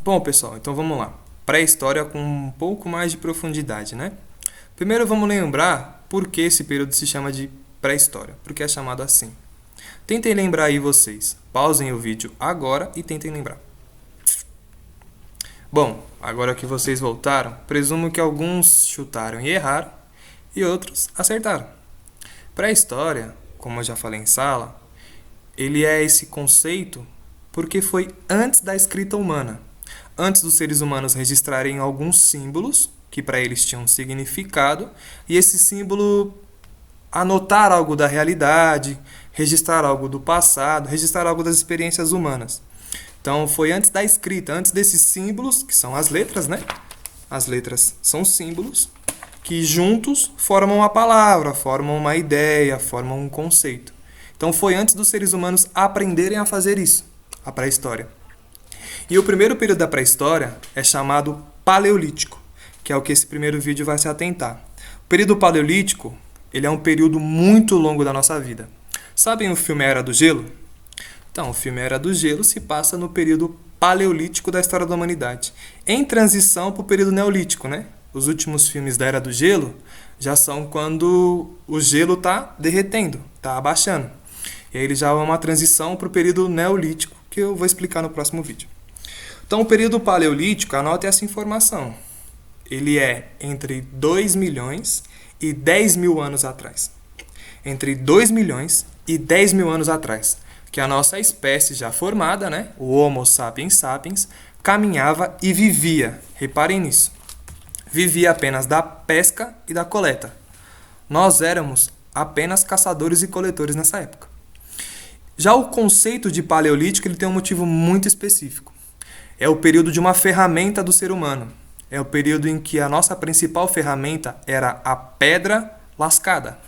Bom, pessoal, então vamos lá. Pré-história com um pouco mais de profundidade, né? Primeiro vamos lembrar por que esse período se chama de pré-história, porque é chamado assim. Tentem lembrar aí vocês. Pausem o vídeo agora e tentem lembrar. Bom, agora que vocês voltaram, presumo que alguns chutaram e erraram e outros acertaram. Pré-história, como eu já falei em sala, ele é esse conceito porque foi antes da escrita humana. Antes dos seres humanos registrarem alguns símbolos que para eles tinham um significado, e esse símbolo anotar algo da realidade, registrar algo do passado, registrar algo das experiências humanas. Então foi antes da escrita, antes desses símbolos, que são as letras, né? As letras são símbolos que juntos formam a palavra, formam uma ideia, formam um conceito. Então foi antes dos seres humanos aprenderem a fazer isso, a pré-história. E o primeiro período da pré-história é chamado Paleolítico, que é o que esse primeiro vídeo vai se atentar. O período Paleolítico, ele é um período muito longo da nossa vida. Sabem o filme Era do Gelo? Então, o filme Era do Gelo se passa no período Paleolítico da história da humanidade, em transição para o período Neolítico, né? Os últimos filmes da Era do Gelo já são quando o gelo está derretendo, está abaixando. E aí ele já é uma transição para o período Neolítico, que eu vou explicar no próximo vídeo. Então, o período paleolítico, anote essa informação. Ele é entre 2 milhões e 10 mil anos atrás. Entre 2 milhões e 10 mil anos atrás. Que a nossa espécie já formada, né? O Homo sapiens sapiens, caminhava e vivia. Reparem nisso. Vivia apenas da pesca e da coleta. Nós éramos apenas caçadores e coletores nessa época. Já o conceito de paleolítico ele tem um motivo muito específico. É o período de uma ferramenta do ser humano. É o período em que a nossa principal ferramenta era a pedra lascada.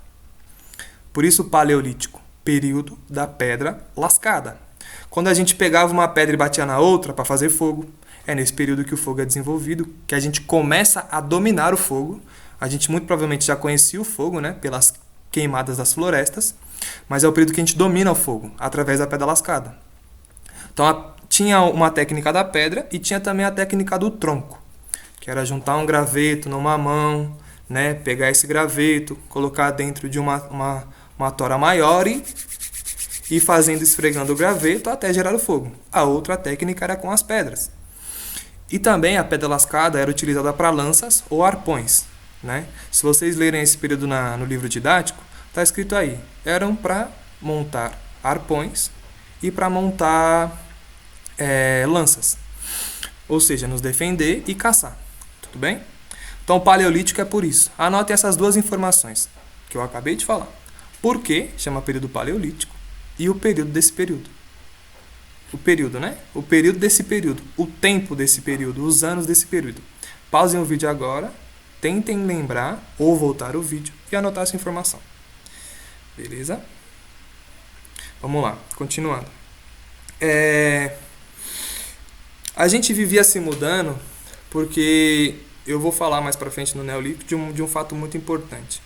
Por isso, paleolítico, período da pedra lascada. Quando a gente pegava uma pedra e batia na outra para fazer fogo, é nesse período que o fogo é desenvolvido, que a gente começa a dominar o fogo. A gente muito provavelmente já conhecia o fogo, né, pelas queimadas das florestas, mas é o período que a gente domina o fogo, através da pedra lascada. Então, tinha uma técnica da pedra e tinha também a técnica do tronco, que era juntar um graveto numa mão, né, pegar esse graveto, colocar dentro de uma tora maior e ir fazendo, esfregando o graveto até gerar o fogo. A outra técnica era com as pedras. E também a pedra lascada era utilizada para lanças ou arpões, né? Se vocês lerem esse período no livro didático, está escrito aí, eram para montar arpões e para montar lanças, ou seja, nos defender e caçar, tudo bem? Então, o paleolítico é por isso. Anotem essas duas informações que eu acabei de falar. Por que chama período paleolítico e o período desse período? O período, né? O período desse período, o tempo desse período, os anos desse período. Pausem o vídeo agora, tentem lembrar ou voltar o vídeo e anotar essa informação. Beleza? Vamos lá, continuando. A gente vivia se mudando porque eu vou falar mais pra frente no Neolítico de um fato muito importante.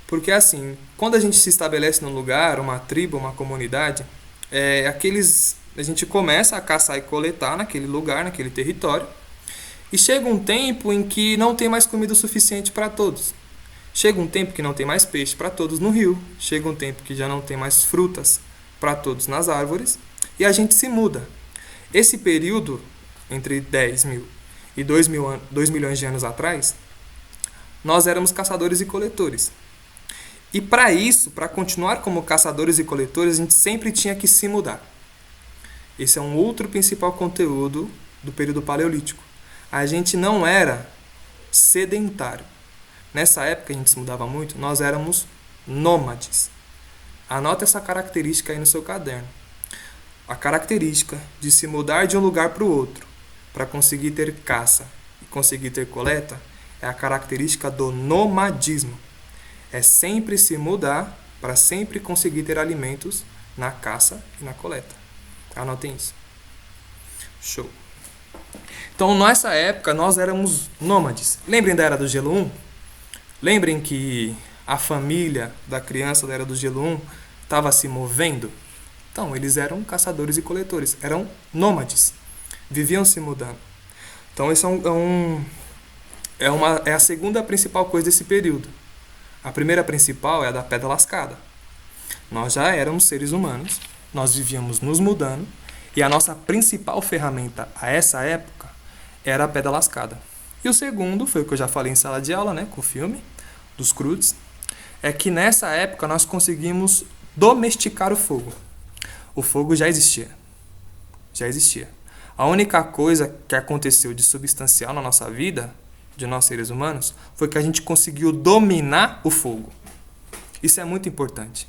Porque assim, quando a gente se estabelece num lugar, uma tribo, uma comunidade, a gente começa a caçar e coletar naquele lugar, naquele território, e chega um tempo em que não tem mais comida o suficiente para todos. Chega um tempo que não tem mais peixe para todos no rio, chega um tempo que já não tem mais frutas para todos nas árvores, e a gente se muda. Esse período, entre 10 mil e 2 milhões de anos atrás, nós éramos caçadores e coletores. E para isso, para continuar como caçadores e coletores, a gente sempre tinha que se mudar. Esse é um outro principal conteúdo do período paleolítico. A gente não era sedentário. Nessa época a gente se mudava muito, nós éramos nômades. Anota essa característica aí no seu caderno. A característica de se mudar de um lugar para o outro, para conseguir ter caça e conseguir ter coleta, é a característica do nomadismo. É sempre se mudar para sempre conseguir ter alimentos na caça e na coleta. Anotem isso. Show. Então, nessa época, nós éramos nômades. Lembrem da Era do Gelo 1? Lembrem que a família da criança da Era do Gelo 1 estava se movendo? Então, eles eram caçadores e coletores, eram nômades. viviam se mudando. Então, esse é a segunda principal coisa desse período. A primeira principal é a da pedra lascada. Nós já éramos seres humanos, nós vivíamos nos mudando, e a nossa principal ferramenta a essa época era a pedra lascada. E o segundo, foi o que eu já falei em sala de aula, né, com o filme dos Croods, é que nessa época nós conseguimos domesticar o fogo. O fogo já existia. Já existia. A única coisa que aconteceu de substancial na nossa vida, de nós seres humanos, foi que a gente conseguiu dominar o fogo. Isso é muito importante.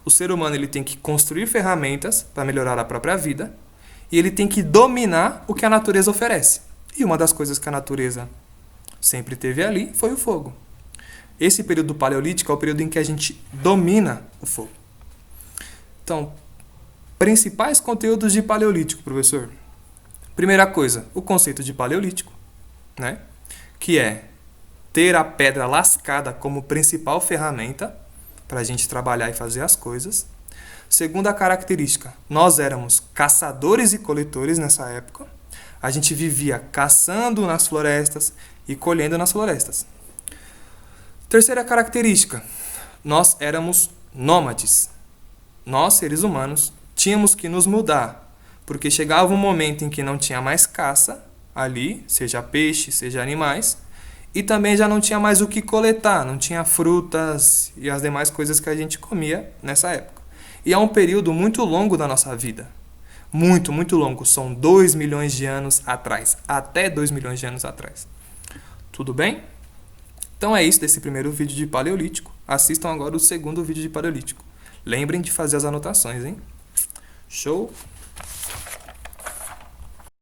O ser humano ele tem que construir ferramentas para melhorar a própria vida e ele tem que dominar o que a natureza oferece. E uma das coisas que a natureza sempre teve ali foi o fogo. Esse período paleolítico é o período em que a gente domina o fogo. Então, principais conteúdos de paleolítico, professor. Primeira coisa, o conceito de paleolítico, né? Que é ter a pedra lascada como principal ferramenta para a gente trabalhar e fazer as coisas. Segunda característica, nós éramos caçadores e coletores nessa época. A gente vivia caçando nas florestas e colhendo nas florestas. Terceira característica, nós éramos nômades. Nós, seres humanos, tínhamos que nos mudar, porque chegava um momento em que não tinha mais caça ali, seja peixe, seja animais, e também já não tinha mais o que coletar, não tinha frutas e as demais coisas que a gente comia nessa época. E é um período muito longo da nossa vida. Muito, muito longo. São 2 milhões de anos atrás. Até 2 milhões de anos atrás. Tudo bem? Então é isso desse primeiro vídeo de paleolítico. Assistam agora o segundo vídeo de paleolítico. Lembrem de fazer as anotações, hein? Show?